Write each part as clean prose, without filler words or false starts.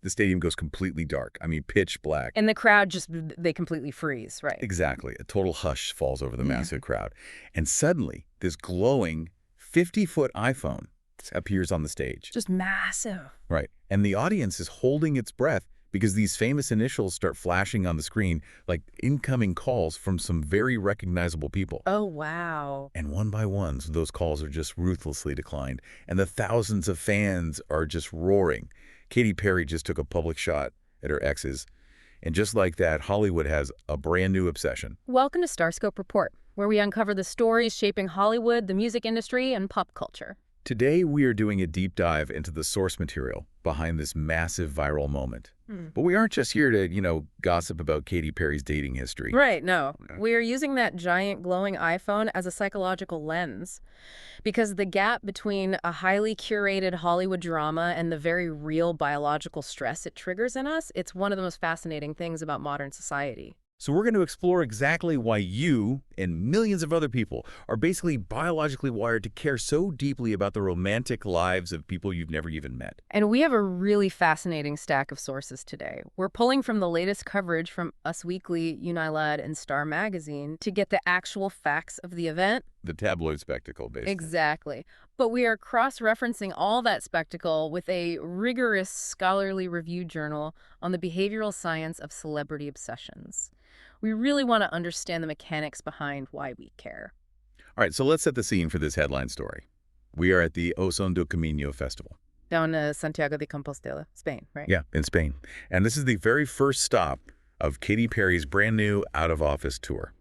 the stadium goes completely dark. I mean, pitch black. And the crowd just, they completely freeze, right? Exactly. A total hush falls over the massive crowd. And suddenly, this glowing 50-foot iPhone appears on the stage. Just massive. Right. And the audience is holding its breath because these famous initials start flashing on the screen like incoming calls from some very recognizable people. Oh, wow. And one by one, those calls are just ruthlessly declined. And the thousands of fans are just roaring. Katy Perry just took a public shot at her exes. And just like that, Hollywood has a brand new obsession. Welcome to Starscope Report, where we uncover the stories shaping Hollywood, the music industry, and pop culture. Today, we are doing a deep dive into the source material behind this massive viral moment. But we aren't just here to, gossip about Katy Perry's dating history. Right, no. We are using that giant glowing iPhone as a psychological lens. Because the gap between a highly curated Hollywood drama and the very real biological stress it triggers in us, it's one of the most fascinating things about modern society. So we're going to explore exactly why you and millions of other people are basically biologically wired to care so deeply about the romantic lives of people you've never even met. And we have a really fascinating stack of sources today. We're pulling from the latest coverage from Us Weekly, Unilad, and Star Magazine to get the actual facts of the event. The tabloid spectacle, basically. Exactly. But we are cross-referencing all that spectacle with a rigorous scholarly review journal on the behavioral science of celebrity obsessions. We really want to understand the mechanics behind why we care. All right, so let's set the scene for this headline story. We are at the Oson do Camiño festival. Down to Santiago de Compostela, Spain, right? Yeah, in Spain. And this is the very first stop of Katy Perry's brand new out-of-office tour.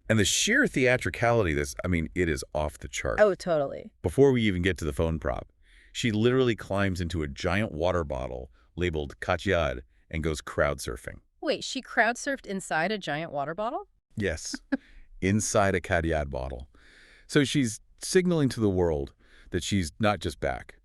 And the sheer theatricality of this, it is off the chart. Oh, totally. Before we even get to the phone prop, she literally climbs into a giant water bottle labeled Katyad and goes crowd surfing. Wait, she crowd surfed inside a giant water bottle? Yes, inside a Katyad bottle. So she's signaling to the world that she's not just back,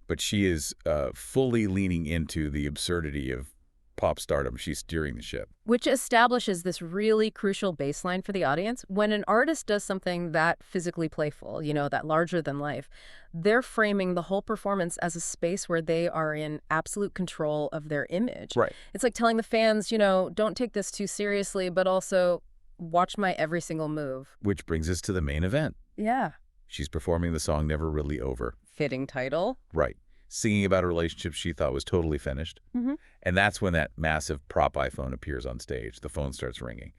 but she is fully leaning into the absurdity of pop stardom. She's steering the ship. Which establishes this really crucial baseline for the audience. When an artist does something that physically playful, that larger than life, they're framing the whole performance as a space where they are in absolute control of their image. Right. It's like telling the fans, don't take this too seriously, but also watch my every single move. Which brings us to the main event. Yeah. She's performing the song Never Really Over. Fitting title. Right. Singing about a relationship she thought was totally finished. And that's when that massive prop iPhone appears on stage. The phone starts ringing.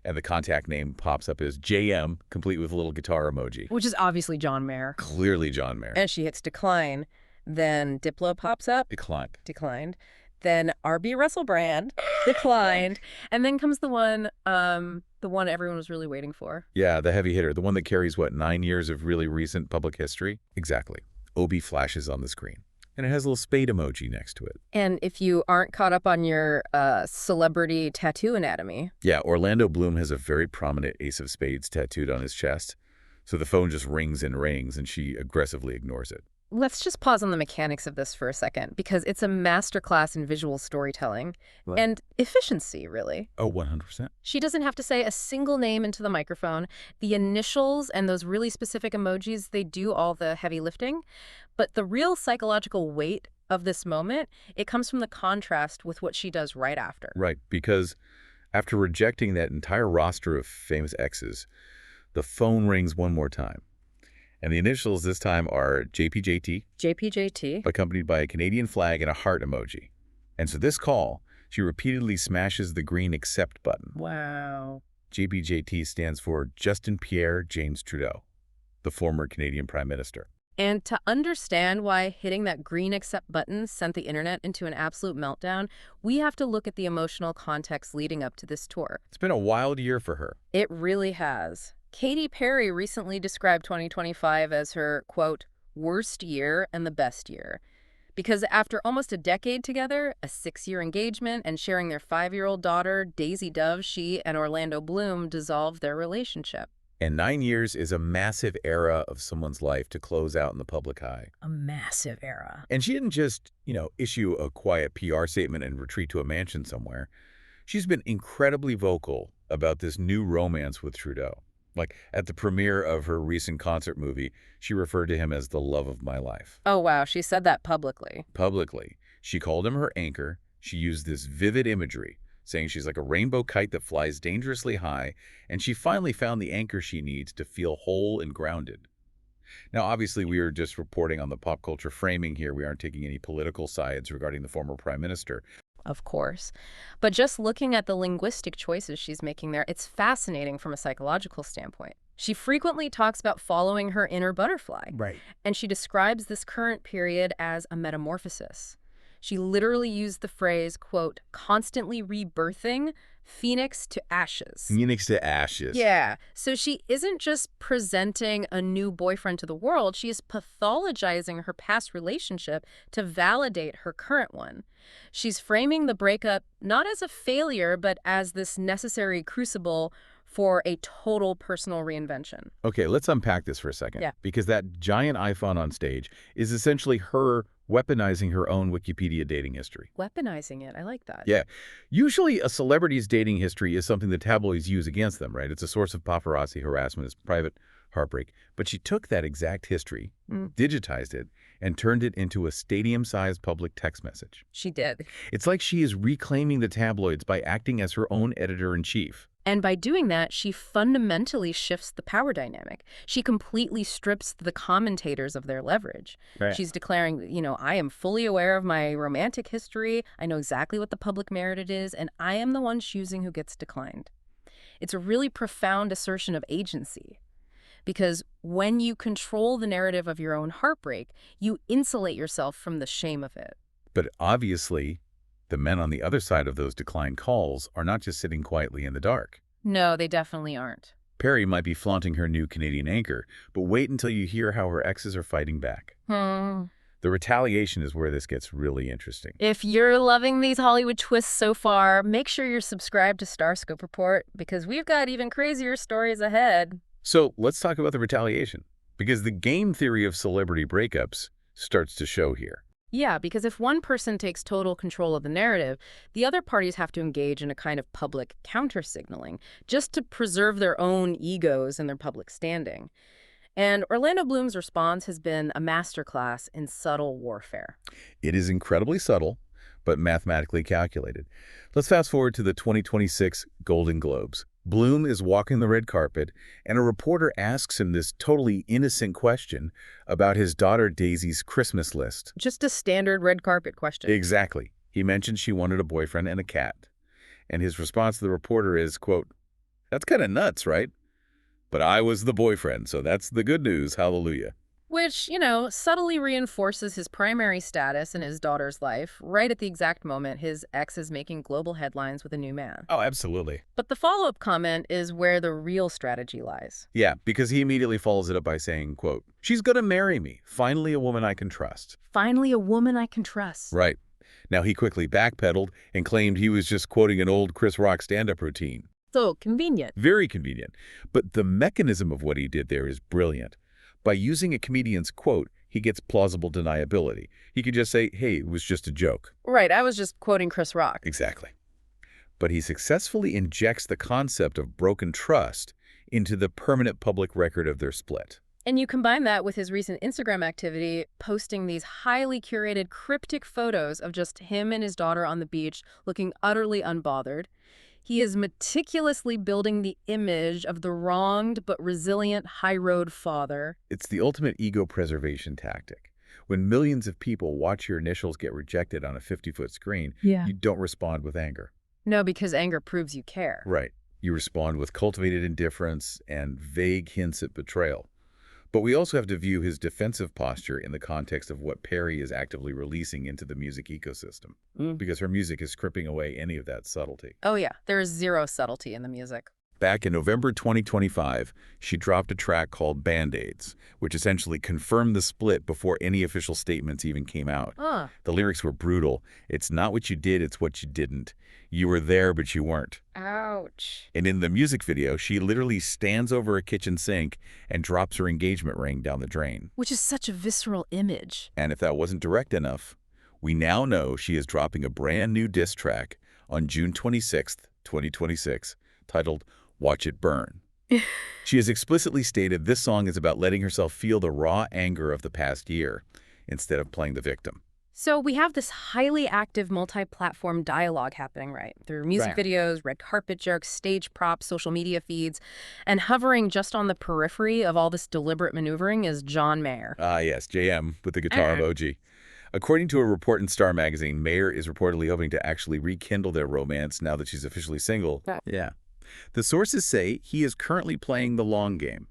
And the contact name pops up as JM, complete with a little guitar emoji. Which is obviously John Mayer. Clearly John Mayer. And she hits decline. Then Diplo pops up. Declined. Declined. Then R.B. Russell Brand. Declined. And then comes the one everyone was really waiting for. Yeah, the heavy hitter. The one that carries, 9 years of really recent public history? Exactly. Obi flashes on the screen. And it has a little spade emoji next to it. And if you aren't caught up on your celebrity tattoo anatomy. Yeah, Orlando Bloom has a very prominent ace of spades tattooed on his chest. So the phone just rings and rings, and she aggressively ignores it. Let's just pause on the mechanics of this for a second, because it's a masterclass in visual storytelling and efficiency, really. Oh, 100%. She doesn't have to say a single name into the microphone. The initials and those really specific emojis, they do all the heavy lifting. But the real psychological weight of this moment, it comes from the contrast with what she does right after. Right, because after rejecting that entire roster of famous exes, the phone rings one more time. And the initials this time are JPJT. JPJT. Accompanied by a Canadian flag and a heart emoji. And so this call, she repeatedly smashes the green accept button. Wow. JPJT stands for Justin Pierre James Trudeau, the former Canadian Prime Minister. And to understand why hitting that green accept button sent the internet into an absolute meltdown, we have to look at the emotional context leading up to this tour. It's been a wild year for her. It really has. Katy Perry recently described 2025 as her, quote, worst year and the best year. Because after almost a decade together, a 6-year engagement, and sharing their 5-year-old daughter, Daisy Dove, she and Orlando Bloom dissolved their relationship. And 9 years is a massive era of someone's life to close out in the public eye. A massive era. And she didn't just, issue a quiet PR statement and retreat to a mansion somewhere. She's been incredibly vocal about this new romance with Trudeau. Like, at the premiere of her recent concert movie, she referred to him as the love of my life. Oh, wow. She said that publicly. Publicly. She called him her anchor. She used this vivid imagery, saying she's like a rainbow kite that flies dangerously high, and she finally found the anchor she needs to feel whole and grounded. Now, obviously, we are just reporting on the pop culture framing here. We aren't taking any political sides regarding the former prime minister. Of course. But just looking at the linguistic choices she's making there, it's fascinating from a psychological standpoint. She frequently talks about following her inner butterfly. Right. And she describes this current period as a metamorphosis. She literally used the phrase, quote, constantly rebirthing, phoenix to ashes. Phoenix to ashes. Yeah. So she isn't just presenting a new boyfriend to the world, she is pathologizing her past relationship to validate her current one. She's framing the breakup not as a failure, but as this necessary crucible for a total personal reinvention. Okay, let's unpack this for a second. Yeah. Because that giant icon on stage is essentially her weaponizing her own Wikipedia dating history. Weaponizing it. I like that. Yeah. Usually a celebrity's dating history is something the tabloids use against them, right? It's a source of paparazzi harassment, it's private heartbreak. But she took that exact history, digitized it, and turned it into a stadium-sized public text message. She did. It's like she is reclaiming the tabloids by acting as her own editor-in-chief. And by doing that, she fundamentally shifts the power dynamic. She completely strips the commentators of their leverage. Right. She's declaring, I am fully aware of my romantic history. I know exactly what the public merit is, and I am the one choosing who gets declined. It's a really profound assertion of agency. Because when you control the narrative of your own heartbreak, you insulate yourself from the shame of it. But obviously, the men on the other side of those declined calls are not just sitting quietly in the dark. No, they definitely aren't. Perry might be flaunting her new Canadian anchor, but wait until you hear how her exes are fighting back. The retaliation is where this gets really interesting. If you're loving these Hollywood twists so far, make sure you're subscribed to Starscope Report, because we've got even crazier stories ahead. So let's talk about the retaliation, because the game theory of celebrity breakups starts to show here. Yeah, because if one person takes total control of the narrative, the other parties have to engage in a kind of public counter-signaling just to preserve their own egos and their public standing. And Orlando Bloom's response has been a masterclass in subtle warfare. It is incredibly subtle, but mathematically calculated. Let's fast forward to the 2026 Golden Globes. Bloom is walking the red carpet, and a reporter asks him this totally innocent question about his daughter Daisy's Christmas list. Just a standard red carpet question. Exactly. He mentioned she wanted a boyfriend and a cat. And his response to the reporter is, quote, "That's kind of nuts, right? But I was the boyfriend, so that's the good news, hallelujah." Which, subtly reinforces his primary status in his daughter's life, right at the exact moment his ex is making global headlines with a new man. Oh, absolutely. But the follow-up comment is where the real strategy lies. Yeah, because he immediately follows it up by saying, quote, "She's gonna marry me. Finally a woman I can trust." Finally a woman I can trust. Right. Now he quickly backpedaled and claimed he was just quoting an old Chris Rock stand-up routine. So convenient. Very convenient. But the mechanism of what he did there is brilliant. By using a comedian's quote, he gets plausible deniability. He could just say, hey, it was just a joke. Right, I was just quoting Chris Rock. Exactly. But he successfully injects the concept of broken trust into the permanent public record of their split. And you combine that with his recent Instagram activity, posting these highly curated cryptic photos of just him and his daughter on the beach looking utterly unbothered. He is meticulously building the image of the wronged but resilient high-road father. It's the ultimate ego preservation tactic. When millions of people watch your initials get rejected on a 50-foot screen, you don't respond with anger. No, because anger proves you care. Right. You respond with cultivated indifference and vague hints at betrayal. But we also have to view his defensive posture in the context of what Perry is actively releasing into the music ecosystem, because her music is stripping away any of that subtlety. Oh yeah, there is zero subtlety in the music. Back in November 2025, she dropped a track called Band-Aids, which essentially confirmed the split before any official statements even came out. The lyrics were brutal. It's not what you did, it's what you didn't. You were there, but you weren't. Ouch. And in the music video, she literally stands over a kitchen sink and drops her engagement ring down the drain. Which is such a visceral image. And if that wasn't direct enough, we now know she is dropping a brand new diss track on June 26th, 2026, titled Watch It Burn. She has explicitly stated this song is about letting herself feel the raw anger of the past year instead of playing the victim. So we have this highly active multi-platform dialogue happening, right? Through music Right. videos, red carpet jokes, stage props, social media feeds, and hovering just on the periphery of all this deliberate maneuvering is John Mayer. Ah, yes, JM with the guitar emoji. According to a report in Star magazine, Mayer is reportedly hoping to actually rekindle their romance now that she's officially single. Yeah. Yeah. The sources say he is currently playing the long game,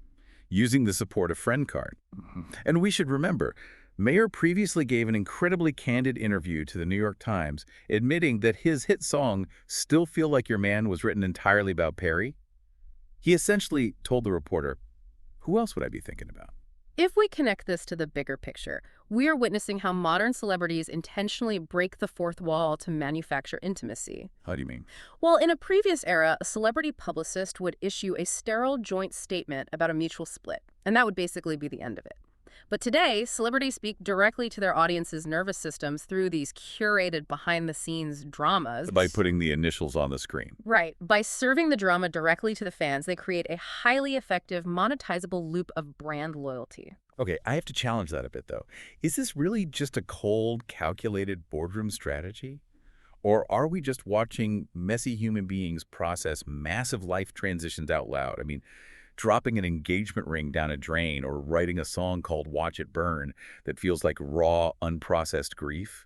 using the support a friend card. And we should remember, Mayer previously gave an incredibly candid interview to the New York Times, admitting that his hit song, Still Feel Like Your Man, was written entirely about Perry. He essentially told the reporter, who else would I be thinking about? If we connect this to the bigger picture, we are witnessing how modern celebrities intentionally break the fourth wall to manufacture intimacy. How do you mean? Well, in a previous era, a celebrity publicist would issue a sterile joint statement about a mutual split, and that would basically be the end of it. But today, celebrities speak directly to their audience's nervous systems through these curated behind-the-scenes dramas. By putting the initials on the screen. Right. By serving the drama directly to the fans, they create a highly effective, monetizable loop of brand loyalty. Okay, I have to challenge that a bit, though. Is this really just a cold, calculated boardroom strategy? Or are we just watching messy human beings process massive life transitions out loud? I mean, dropping an engagement ring down a drain or writing a song called Watch It Burn that feels like raw, unprocessed grief?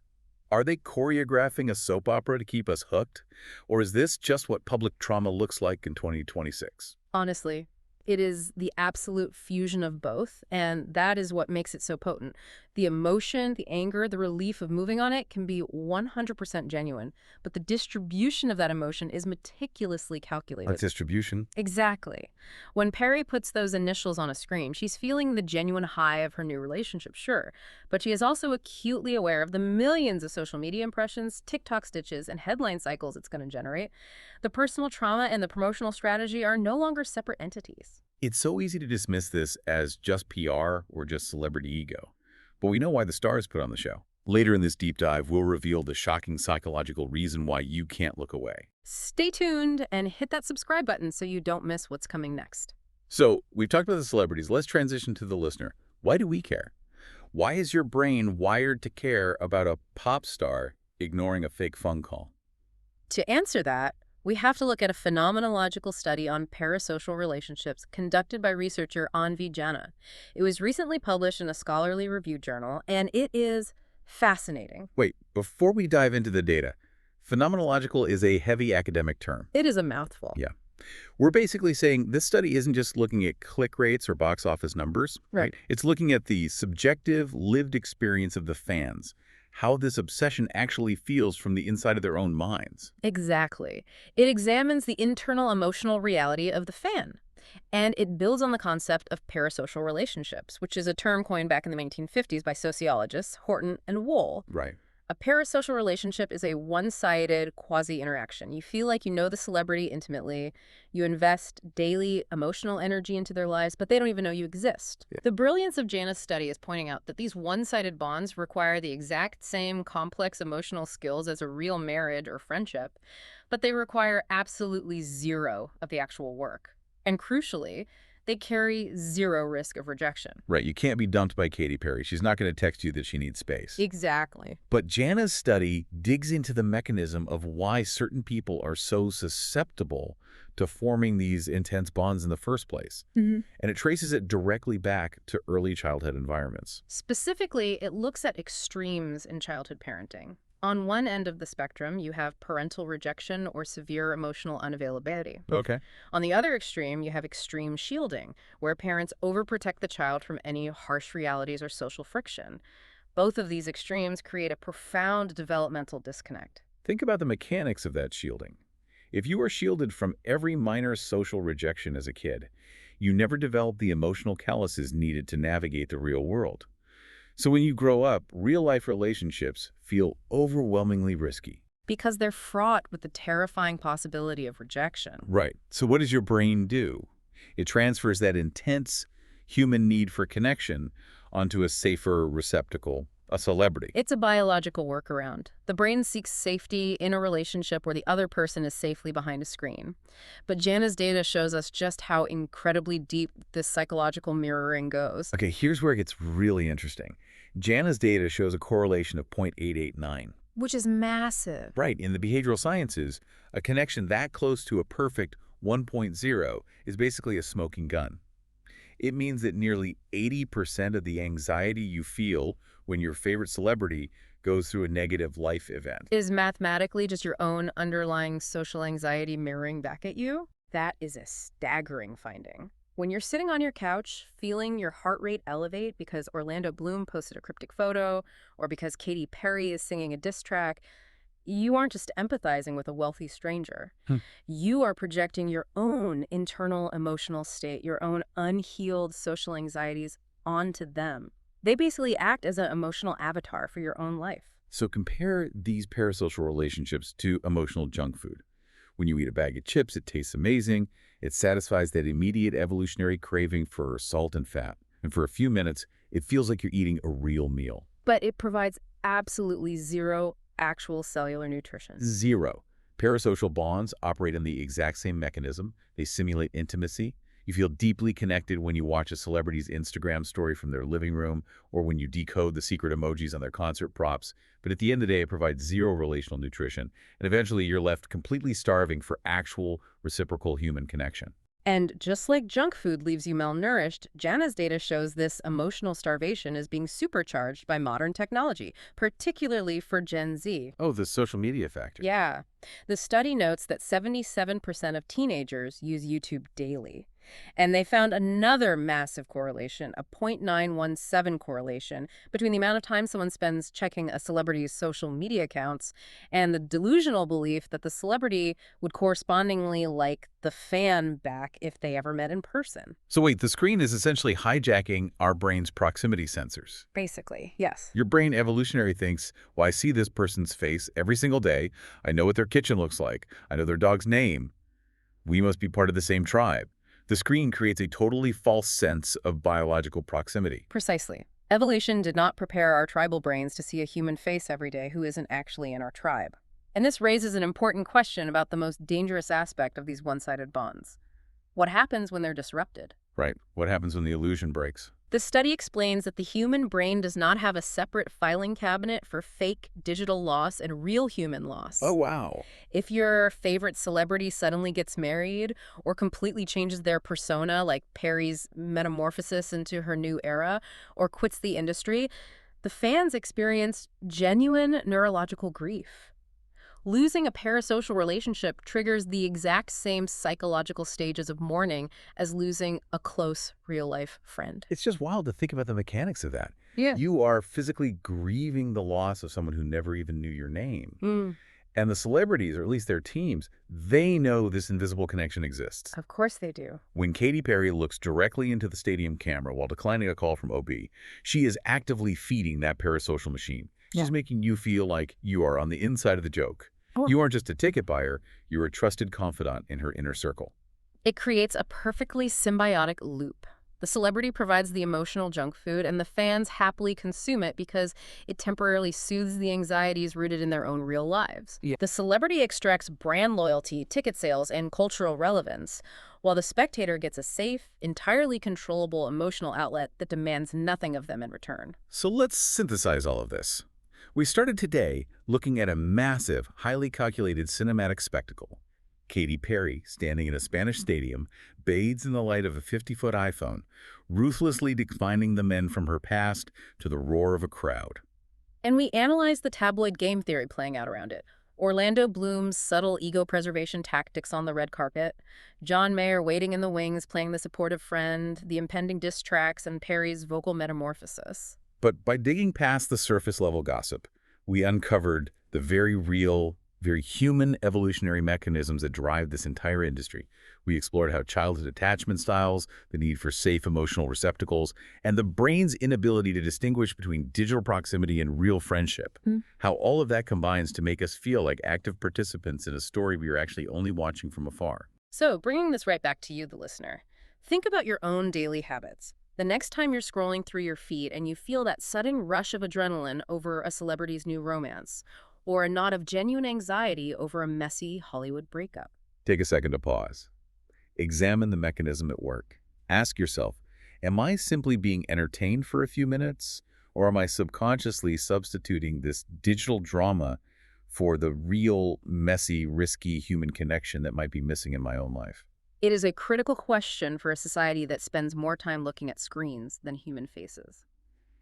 Are they choreographing a soap opera to keep us hooked? Or is this just what public trauma looks like in 2026? Honestly, it is the absolute fusion of both, and that is what makes it so potent. The emotion, the anger, the relief of moving on it can be 100% genuine, but the distribution of that emotion is meticulously calculated. Like distribution? Exactly. When Perry puts those initials on a screen, she's feeling the genuine high of her new relationship, sure, but she is also acutely aware of the millions of social media impressions, TikTok stitches, and headline cycles it's going to generate. The personal trauma and the promotional strategy are no longer separate entities. It's so easy to dismiss this as just PR or just celebrity ego. But we know why the stars put on the show. Later in this deep dive, we'll reveal the shocking psychological reason why you can't look away. Stay tuned and hit that subscribe button so you don't miss what's coming next. So, we've talked about the celebrities. Let's transition to the listener. Why do we care? Why is your brain wired to care about a pop star ignoring a fake phone call? To answer that, we have to look at a phenomenological study on parasocial relationships conducted by researcher Anvi Jana. It was recently published in a scholarly review journal, and it is fascinating. Wait, before we dive into the data, phenomenological is a heavy academic term. It is a mouthful. Yeah. We're basically saying this study isn't just looking at click rates or box office numbers, right? It's looking at the subjective, lived experience of the fans, how this obsession actually feels from the inside of their own minds. Exactly. It examines the internal emotional reality of the fan. And it builds on the concept of parasocial relationships, which is a term coined back in the 1950s by sociologists Horton and Wohl. Right. A parasocial relationship is a one-sided quasi-interaction. You feel like you know the celebrity intimately, you invest daily emotional energy into their lives, but they don't even know you exist. Yeah. The brilliance of Jana's study is pointing out that these one-sided bonds require the exact same complex emotional skills as a real marriage or friendship, but they require absolutely zero of the actual work. And crucially, they carry zero risk of rejection. Right. You can't be dumped by Katy Perry. She's not going to text you that she needs space. Exactly. But Jana's study digs into the mechanism of why certain people are so susceptible to forming these intense bonds in the first place. And it traces it directly back to early childhood environments. Specifically, it looks at extremes in childhood parenting. On one end of the spectrum, you have parental rejection or severe emotional unavailability. Okay. On the other extreme, you have extreme shielding, where parents overprotect the child from any harsh realities or social friction. Both of these extremes create a profound developmental disconnect. Think about the mechanics of that shielding. If you are shielded from every minor social rejection as a kid, you never develop the emotional calluses needed to navigate the real world. So when you grow up, real-life relationships feel overwhelmingly risky. Because they're fraught with the terrifying possibility of rejection. Right. So what does your brain do? It transfers that intense human need for connection onto a safer receptacle, a celebrity. It's a biological workaround. The brain seeks safety in a relationship where the other person is safely behind a screen. But Jana's data shows us just how incredibly deep this psychological mirroring goes. Okay, here's where it gets really interesting. JANA's data shows a correlation of 0.889. Which is massive. Right, in the behavioral sciences, a connection that close to a perfect 1.0 is basically a smoking gun. It means that nearly 80% of the anxiety you feel when your favorite celebrity goes through a negative life event. Is mathematically just your own underlying social anxiety mirroring back at you? That is a staggering finding. When you're sitting on your couch, feeling your heart rate elevate because Orlando Bloom posted a cryptic photo or because Katy Perry is singing a diss track, you aren't just empathizing with a wealthy stranger. You are projecting your own internal emotional state, your own unhealed social anxieties onto them. They basically act as an emotional avatar for your own life. So compare these parasocial relationships to emotional junk food. When you eat a bag of chips, it tastes amazing. It satisfies that immediate evolutionary craving for salt and fat. And for a few minutes, it feels like you're eating a real meal. But it provides absolutely zero actual cellular nutrition. Zero. Parasocial bonds operate on the exact same mechanism. They simulate intimacy. You feel deeply connected when you watch a celebrity's Instagram story from their living room or when you decode the secret emojis on their concert props. But at the end of the day, it provides zero relational nutrition. And eventually, you're left completely starving for actual reciprocal human connection. And just like junk food leaves you malnourished, JANA's data shows this emotional starvation is being supercharged by modern technology, particularly for Gen Z. Oh, the social media factor. Yeah. The study notes that 77% of teenagers use YouTube daily. And they found another massive correlation, a 0.917 correlation, between the amount of time someone spends checking a celebrity's social media accounts and the delusional belief that the celebrity would correspondingly like the fan back if they ever met in person. So wait, the screen is essentially hijacking our brain's proximity sensors. Basically, yes. Your brain evolutionary thinks, well, I see this person's face every single day. I know what their kitchen looks like. I know their dog's name. We must be part of the same tribe. The screen creates a totally false sense of biological proximity. Precisely. Evolution did not prepare our tribal brains to see a human face every day who isn't actually in our tribe. And this raises an important question about the most dangerous aspect of these one-sided bonds. What happens when they're disrupted? Right. What happens when the illusion breaks? The study explains that the human brain does not have a separate filing cabinet for fake digital loss and real human loss. Oh, wow. If your favorite celebrity suddenly gets married or completely changes their persona, like Perry's metamorphosis into her new era, or quits the industry, the fans experience genuine neurological grief. Losing a parasocial relationship triggers the exact same psychological stages of mourning as losing a close real-life friend. It's just wild to think about the mechanics of that. Yeah. You are physically grieving the loss of someone who never even knew your name. And the celebrities, or at least their teams, they know this invisible connection exists. Of course they do. When Katy Perry looks directly into the stadium camera while declining a call from OB, she is actively feeding that parasocial machine. She's making you feel like you are on the inside of the joke. You aren't just a ticket buyer, you're a trusted confidant in her inner circle. It creates a perfectly symbiotic loop. The celebrity provides the emotional junk food, and the fans happily consume it because it temporarily soothes the anxieties rooted in their own real lives. The celebrity extracts brand loyalty, ticket sales, and cultural relevance, while the spectator gets a safe, entirely controllable emotional outlet that demands nothing of them in return. So let's synthesize all of this. We started today looking at a massive, highly calculated cinematic spectacle. Katy Perry, standing in a Spanish stadium, bathes in the light of a 50-foot iPhone, ruthlessly defining the men from her past to the roar of a crowd. And we analyzed the tabloid game theory playing out around it. Orlando Bloom's subtle ego preservation tactics on the red carpet, John Mayer waiting in the wings playing the supportive friend, the impending diss tracks, and Perry's vocal metamorphosis. But by digging past the surface-level gossip, we uncovered the very real, very human evolutionary mechanisms that drive this entire industry. We explored how childhood attachment styles, the need for safe emotional receptacles, and the brain's inability to distinguish between digital proximity and real friendship. How all of that combines to make us feel like active participants in a story we are actually only watching from afar. So, bringing this right back to you, the listener, think about your own daily habits. The next time you're scrolling through your feed and you feel that sudden rush of adrenaline over a celebrity's new romance, or a knot of genuine anxiety over a messy Hollywood breakup. Take a second to pause. Examine the mechanism at work. Ask yourself, am I simply being entertained for a few minutes, Or am I subconsciously substituting this digital drama for the real, messy, risky human connection that might be missing in my own life? It is a critical question for a society that spends more time looking at screens than human faces.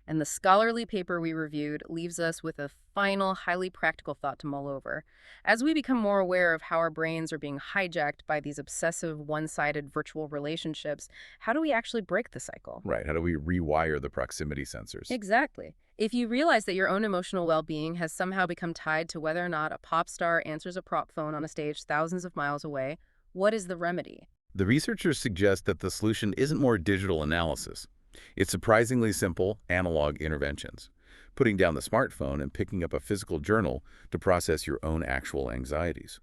And the scholarly paper we reviewed leaves us with a final, highly practical thought to mull over. As we become more aware of how our brains are being hijacked by these obsessive, one-sided virtual relationships, how do we actually break the cycle? Right. How do we rewire the proximity sensors? Exactly. If you realize that your own emotional well-being has somehow become tied to whether or not a pop star answers a prop phone on a stage thousands of miles away, what is the remedy? The researchers suggest that the solution isn't more digital analysis. It's surprisingly simple analog interventions. Putting down the smartphone and picking up a physical journal to process your own actual anxieties.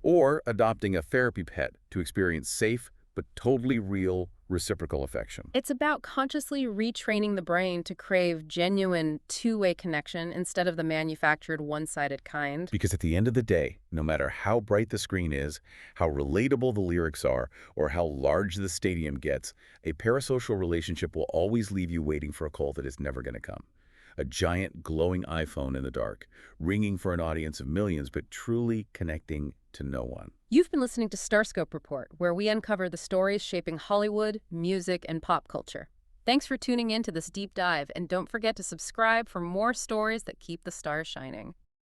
Or adopting a therapy pet to experience safe but totally real reciprocal affection. It's about consciously retraining the brain to crave genuine two-way connection instead of the manufactured one-sided kind. Because at the end of the day, no matter how bright the screen is, how relatable the lyrics are, or how large the stadium gets, a parasocial relationship will always leave you waiting for a call that is never going to come. A giant glowing iPhone in the dark, ringing for an audience of millions, but truly connecting to no one. You've been listening to Starscope Report, where we uncover the stories shaping Hollywood, music, and pop culture. Thanks for tuning in to this deep dive, and don't forget to subscribe for more stories that keep the stars shining.